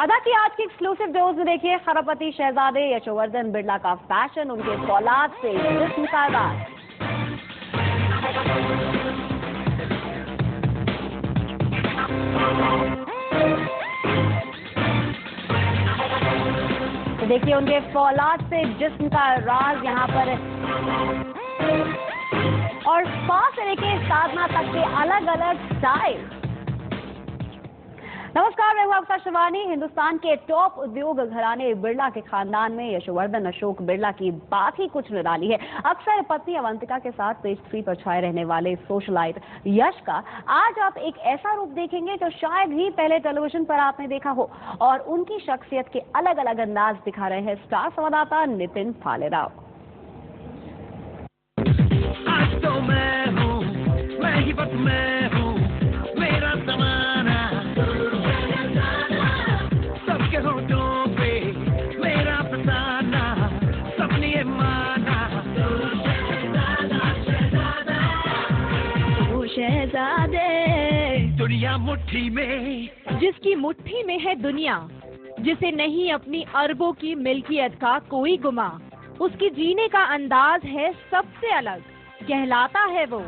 अदा की आज की एक्सक्लूसिव डोज में देखिए खरबपति शहजादे यशोवर्धन बिड़ला का फैशन, उनके फौलाद से जिस्म का राज। तो देखिए उनके फौलाद से जिस्म का राज यहाँ पर, और स्पा से लेके साधना तक के अलग अलग स्टाइल। नमस्कार, मैं हूं आपका शिवानी। हिंदुस्तान के टॉप उद्योग घराने बिड़ला के खानदान में यशोवर्धन अशोक बिड़ला की बात ही कुछ निराली है। अक्सर पत्नी अवंतिका के साथ पेज 3 पर छाए रहने वाले सोशलाइट यश का आज आप एक ऐसा रूप देखेंगे जो शायद ही पहले टेलीविजन पर आपने देखा हो, और उनकी शख्सियत के अलग अलग अंदाज दिखा रहे हैं स्टार संवाददाता नितिन फालेराव। आज तो मैं हूं, मैं ही बस मैं हूं, मेरा ज़माना सबके होठों पे मेरा फसाना, सबने ये माना वो शहजादे दुनिया मुट्ठी में, जिसकी मुट्ठी में है दुनिया, जिसे नहीं अपनी अरबों की मिल्कियत का कोई गुमा, उसकी जीने का अंदाज है सबसे अलग, कहलाता है वो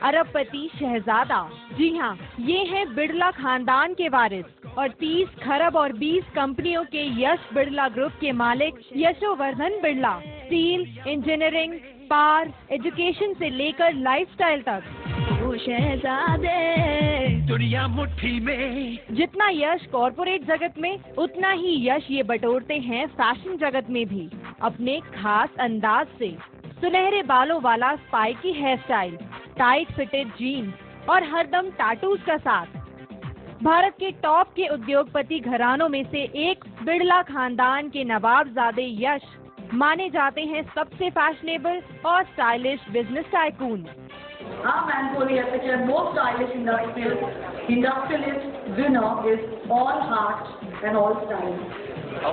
अरबपति शहजादा। जी हाँ, ये है बिड़ला खानदान के वारिस और 30 खरब और 20 कंपनियों के यश बिड़ला ग्रुप के मालिक यशोवर्धन बिड़ला। स्टील, इंजीनियरिंग, पार, एजुकेशन से लेकर लाइफस्टाइल तक वो शहजादे दुनिया मुट्ठी में। जितना यश कॉर्पोरेट जगत में, उतना ही यश ये बटोरते हैं फैशन जगत में भी, अपने खास अंदाज से। सुनहरे बालों वाला spiky hair style, tight fitted jeans और हरदम टैटूज का साथ। भारत के टॉप के उद्योगपति घरानों में से एक बिड़ला खानदान के नवाबजादे यश माने जाते हैं सबसे फैशनेबल और stylish business tycoon. Our man for the FHR most stylish industrialist winner is all heart and all style.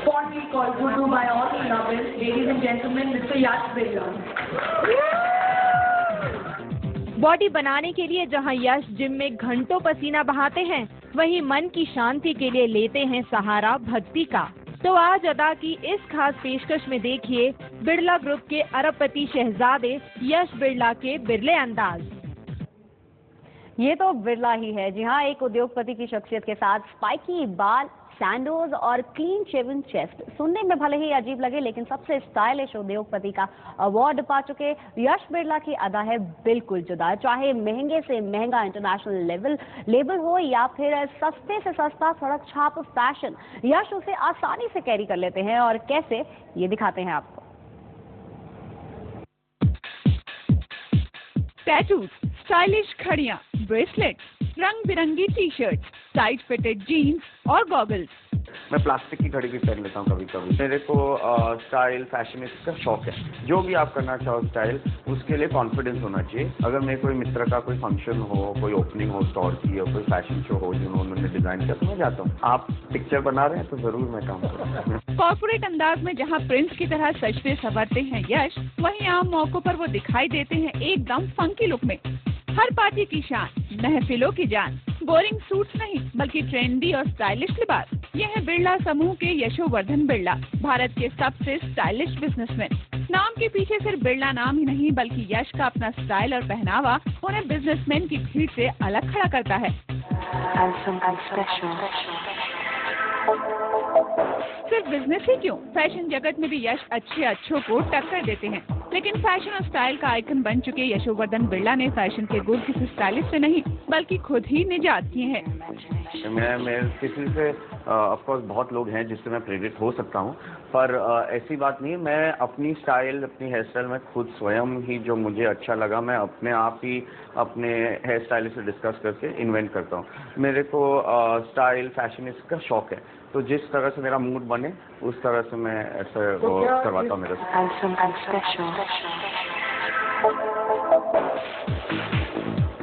Fondly called Gudu by all who love it. Ladies and gentlemen, Mr. Yash Birdla. Body बनाने के लिए जहां यश gym में घंटों पसीना बहाते हैं, वहीं मन की शांति के लिए लेते हैं सहारा भक्ति का। तो आज अदा की इस खास पेशकश में देखिए बिड़ला ग्रुप के अरबपति शहजादे यश बिड़ला के बिरले अंदाज। ये तो बिड़ला ही है। जी हाँ, एक उद्योगपति की शख्सियत के साथ स्पाइकी बाल, सैंडोज और क्लीन शेवन चेस्ट। सुनने में भले ही अजीब लगे, लेकिन सबसे स्टाइलिश उद्योगपति का अवार्ड पा चुके यश बिड़ला की अदा है बिल्कुल जुदा। चाहे महंगे से महंगा इंटरनेशनल लेबल हो या फिर सस्ते से सस्ता सड़क छाप फैशन, यश उसे आसानी से कैरी कर लेते हैं। और कैसे, ये दिखाते हैं आपको। टैटूज, स्टाइलिश घड़ियां, ब्रेसलेट्स, रंग बिरंगी T shirt, tight fitted jeans और गॉगल्स। मैं प्लास्टिक की घड़ी भी पहन लेता हूँ कभी कभी। मेरे को स्टाइल फैशन का शौक है। जो भी आप करना चाहो स्टाइल, उसके लिए कॉन्फिडेंस होना चाहिए। अगर मेरे कोई मित्र का कोई फंक्शन हो, कोई ओपनिंग हो स्टोर की, और कोई फैशन शो हो जिन्होंने डिजाइन किया, तो मैं जाता हूँ। आप पिक्चर बना रहे हैं तो जरूर मैं काम करूँगा। कॉर्पोरेट अंदाज में जहाँ प्रिंस की तरह सजते संवरते हैं यश, वहीं आम मौकों पर वो दिखाई देते हैं एकदम फंकी लुक में। हर पार्टी की शान, महफिलों की जान। बोरिंग सूट्स नहीं, बल्कि ट्रेंडी और स्टाइलिश लिबास। ये है बिड़ला समूह के यशोवर्धन बिड़ला, भारत के सबसे स्टाइलिश बिजनेसमैन। नाम के पीछे सिर्फ बिड़ला नाम ही नहीं, बल्कि यश का अपना स्टाइल और पहनावा उन्हें बिजनेसमैन की भीड़ से अलग खड़ा करता है। सिर्फ बिजनेस ही क्यों, फैशन जगत में भी यश अच्छों को टक्कर देते हैं। लेकिन फैशन और स्टाइल का आइकन बन चुके यशोवर्धन बिड़ला ने फैशन के गुर किसी स्टाइलिस्ट से नहीं, बल्कि खुद ही निजात किए हैं। मैं किसी से ऑफ कोर्स बहुत लोग हैं जिससे मैं प्रेरित हो सकता हूं, पर ऐसी बात नहीं है। मैं अपनी स्टाइल, अपनी हेयर स्टाइल में खुद स्वयं ही जो मुझे अच्छा लगा, मैं अपने आप ही अपने हेयर स्टाइलिस्ट से डिस्कस करके इन्वेंट करता हूं। मेरे को स्टाइल फैशन का शौक है, तो जिस तरह से मेरा मूड बने उस तरह से मैं ऐसा करवाता हूँ मेरे से।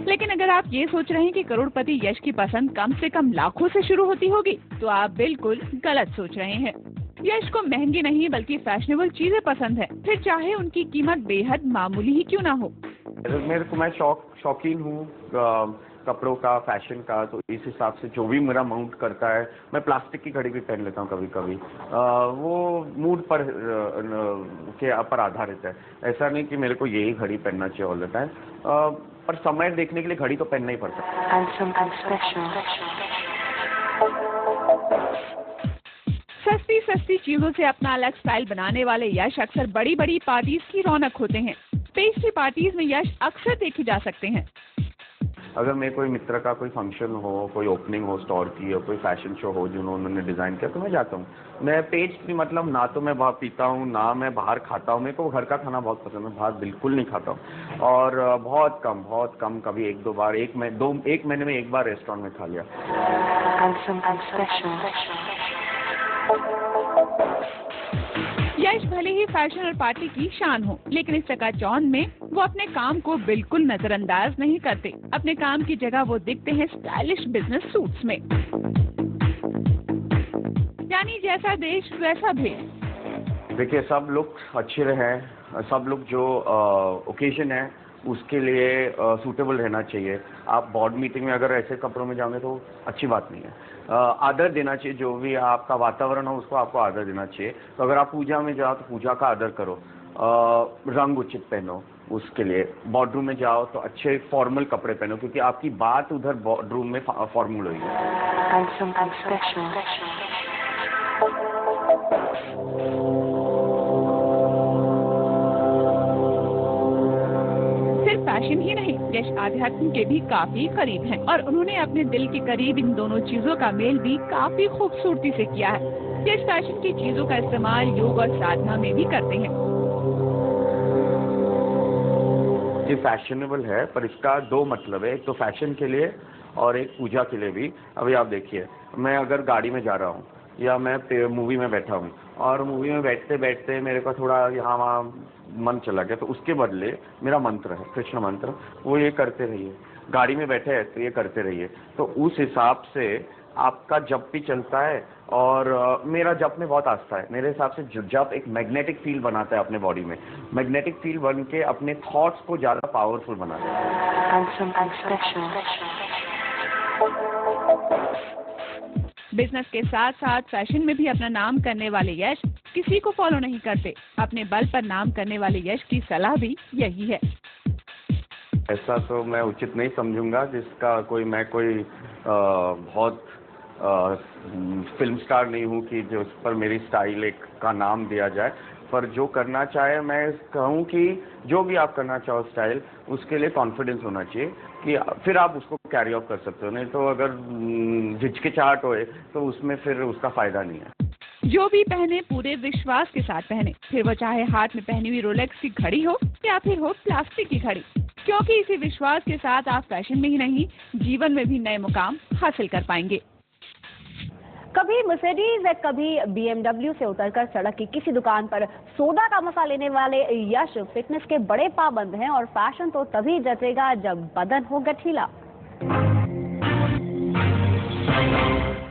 लेकिन अगर आप ये सोच रहे हैं कि करोड़पति यश की पसंद कम से कम लाखों से शुरू होती होगी, तो आप बिल्कुल गलत सोच रहे हैं। यश को महंगी नहीं बल्कि फैशनेबल चीजें पसंद है, फिर चाहे उनकी कीमत बेहद मामूली ही क्यों ना हो। मेरे को, मैं शौकीन हूँ कपड़ों का, फैशन का, तो इस हिसाब से जो भी मेरा माउंट करता है, मैं प्लास्टिक की घड़ी भी पहन लेता हूँ कभी कभी। वो मूड पर पर आधारित है। ऐसा नहीं कि मेरे को यही घड़ी पहनना चाहिए ऑल द टाइम, पर समय देखने के लिए घड़ी तो पहनना ही पड़ता है। सस्ती सस्ती चीजों से अपना अलग स्टाइल बनाने वाले यश अक्सर बड़ी बड़ी पार्टीज की रौनक होते हैं। पेस्ट्री पार्टीज में यश अक्सर देखे जा सकते हैं। अगर मेरे कोई मित्र का कोई फंक्शन हो, कोई ओपनिंग हो स्टोर की, या कोई फैशन शो हो जिन्होंने डिज़ाइन किया, तो मैं जाता हूँ। मैं पेस्ट्री मतलब ना तो मैं बाहर पीता हूँ, ना मैं बाहर खाता हूँ। मेरे को घर का खाना बहुत पसंद है, बाहर बिल्कुल नहीं खाता हूँ। और बहुत कम कभी 1-2 बार, एक महीने में 1 बार रेस्टोरेंट में खा लिया। यश भले ही फैशन और पार्टी की शान हो, लेकिन इस चकाचौंध में वो अपने काम को बिल्कुल नजरअंदाज नहीं करते। अपने काम की जगह वो दिखते हैं स्टाइलिश बिजनेस सूट्स में। यानी जैसा देश वैसा भेष। देखिए, सब लोग अच्छे रहें, सब लोग जो ओकेजन है उसके लिए सूटेबल रहना चाहिए। आप बोर्ड मीटिंग में अगर ऐसे कपड़ों में जाओगे तो अच्छी बात नहीं है। आदर देना चाहिए, जो भी आपका वातावरण हो उसको आपको आदर देना चाहिए। तो अगर आप पूजा में जाओ तो पूजा का आदर करो, रंग उचित पहनो। उसके लिए बोर्डरूम में जाओ तो अच्छे फॉर्मल कपड़े पहनो, क्योंकि आपकी बात उधर बोर्डरूम में फॉर्मल होगी। फैशन ही नहीं, यश आध्यात्म के भी काफी करीब हैं और उन्होंने अपने दिल के करीब इन दोनों चीजों का मेल भी काफी खूबसूरती से किया है। यश फैशन की चीजों का इस्तेमाल योग और साधना में भी करते हैं। ये फैशनेबल है, पर इसका 2 मतलब है, एक तो फैशन के लिए और एक पूजा के लिए भी। अभी आप देखिए, मैं अगर गाड़ी में जा रहा हूँ या मैं मूवी में बैठा हूँ और मूवी में बैठते बैठते मेरे को थोड़ा यहाँ वहाँ मन चला गया, तो उसके बदले मेरा मंत्र है, कृष्ण मंत्र, वो ये करते रहिए। गाड़ी में बैठे हैं तो ये करते रहिए। तो उस हिसाब से आपका जप भी चलता है। और मेरा जप में बहुत आस्था है। मेरे हिसाब से जप एक मैग्नेटिक फील्ड बनाता है अपने बॉडी में। मैग्नेटिक फील्ड बन के अपने थॉट्स को ज़्यादा पावरफुल बनाता है। बिजनेस के साथ साथ फैशन में भी अपना नाम करने वाले यश किसी को फॉलो नहीं करते। अपने बल पर नाम करने वाले यश की सलाह भी यही है। ऐसा तो मैं उचित नहीं समझूंगा जिसका मैं कोई बहुत फिल्म स्टार नहीं हूँ कि जो उस पर मेरी स्टाइल का नाम दिया जाए। पर जो करना चाहे, मैं कहूँ कि जो भी आप करना चाहो स्टाइल, उसके लिए कॉन्फिडेंस होना चाहिए कि फिर आप उसको कैरी ऑफ कर सकते हो। नहीं तो अगर हिचकिचाहट होए तो उसमें फिर उसका फायदा नहीं है। जो भी पहने पूरे विश्वास के साथ पहने, फिर वो चाहे हाथ में पहनी हुई रोलेक्स की घड़ी हो या फिर हो प्लास्टिक की घड़ी, क्योंकि इसी विश्वास के साथ आप फैशन में ही नहीं, जीवन में भी नए मुकाम हासिल कर पाएंगे। कभी मर्सिडीज, कभी BMW से उतरकर सड़क की किसी दुकान पर सोडा का मसा लेने वाले यश फिटनेस के बड़े पाबंद हैं और फैशन तो तभी जचेगा जब बदन हो गठीला।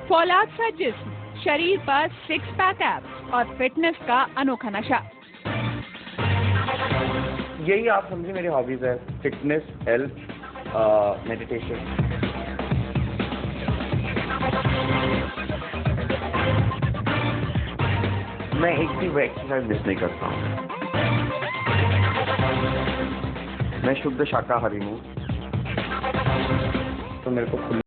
फौलाद सा जिस्म, शरीर पर 6 पैक एब्स और फिटनेस का अनोखा नशा। यही आप समझिए मेरी हॉबीज है, फिटनेस, हेल्थ, मेडिटेशन। मैं एक भी एक्सरसाइज मिस नहीं करता हूँ। मैं शुद्ध शाकाहारी हूँ, तो मेरे को